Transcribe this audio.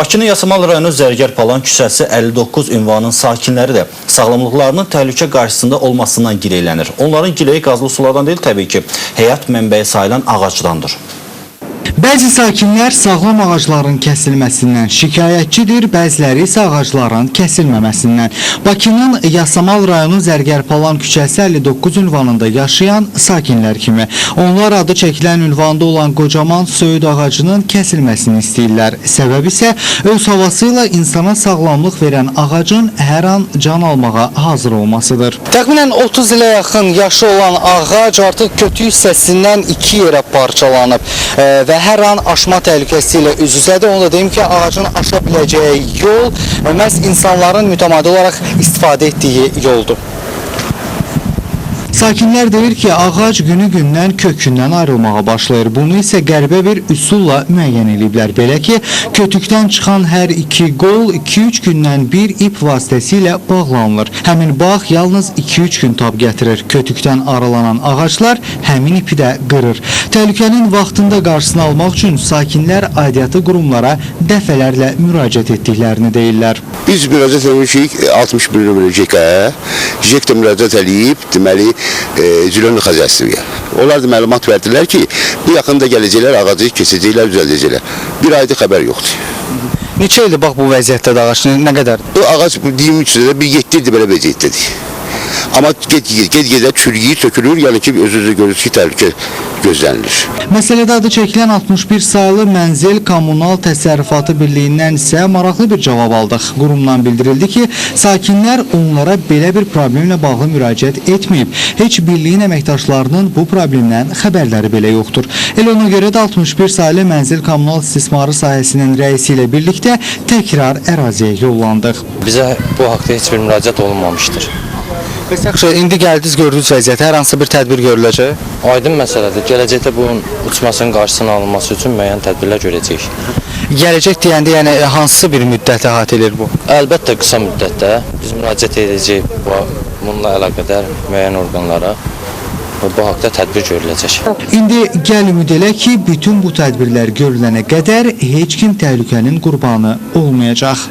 Bakının Yasamal rayonu Zərgər Palan küçəsi 59 ünvanının sakinləri də sağlamlıqlarının təhlükə qarşısında olmasından gileylənir. Onların gileyi qazlı sulardan deyil, təbii ki, həyat mənbəyi sayılan ağacdandır. Bəzi sakinlər sağlam ağacların kəsilməsindən şikayətçidir, bəziləri isə ağacların kəsilməməsindən. Bakının Yasamal rayonu Zərgər Palan küçəsi 59 ünvanında yaşayan sakinlər kimi. Onlar adı çəkilən ünvanda olan qocaman söyüd ağacının kəsilməsini istəyirlər. Səbəb isə öz havasıyla insana sağlamlıq verən ağacın hər an can almağa hazır olmasıdır. Təxminən 30 ilə yaxın yaşı olan ağac artıq kötü hissəsindən 2 yerə parçalanıb və hər an aşma təhlükəsi ilə üz-üzədir. Onu da deyim ki, ağacın aşa biləcəyi yol məhz insanların mütəmadi olaraq istifadə etdiyi yoldur. Sakinlər deyir ki, ağac günü-gündən kökündən ayrılmağa başlayır. Bunu isə qəribə bir üsulla müəyyən ediblər. Belə ki, kötükdən çıxan hər iki qol 2-3 gündən bir ip vasitəsilə bağlanılır. Həmin bağ yalnız 2-3 gün tab gətirir. Kötükdən aralanan ağaclar həmin ipi də qırır. Təhlükənin vaxtında qarşısını almaq üçün sakinlər aidiyyatı qurumlara dəfələrlə müraciət etdiklərini deyirlər. Biz müraciət etmişik 61 nömrəli JEK-ə. JEK də müraciət edib, deməli, Zülön Xəzərsiyyə. Onlar da məlumat verdilər ki, bu yaxında gələcəklər, ağacı kesəcəklər, düzəldəcəklər. Bir ayda xəbər yoxdur. Neçə ildir bax bu vəziyyətdə ağac, nə qədər? Bu ağac 23 ildə bir 7 ildir belə vəziyyətdədir. Amma get-gedə çürüyür, tökülür, yəni ki, özünüzü görürsünüz ki, təhlükə gözlənilir. Məsələdə adı çəkilən 61 sayılı Mənzil Kommunal Təsərrüfatı Birliyindən isə maraqlı bir cavab aldıq. Qurumdan bildirildi ki, sakinlər onlara belə bir problemlə bağlı müraciət etməyib. Heç birliyin əməkdaşlarının bu problemdən xəbərləri belə yoxdur. Elə ona görə də 61 sayılı Mənzil Kommunal İstismarı sahəsinin rəisi ilə birlikdə təkrar əraziyə yollandıq. Bizə bu haqda heç bir müraciət olunmamışdır. Bəs yaxşı, indi gəldiniz, gördünüz vəziyyəti, hər hansı bir tədbir görüləcək? Aydın məsələdir. Gələcəkdə bunun uçmasının qarşısının alınması üçün müəyyən tədbirlər görəcəyik. Gələcək deyəndə, yəni hansı bir müddət əhatə edir bu? Əlbəttə qısa müddətdə biz müraciət edəcəyik bununla əlaqədar müəyyən orqanlara və bu haqda tədbir görüləcək. İndi gəl ümid elə ki, bütün bu tədbirlər görülənə qədər heç kim təhlükənin qurbanı olmayacaq.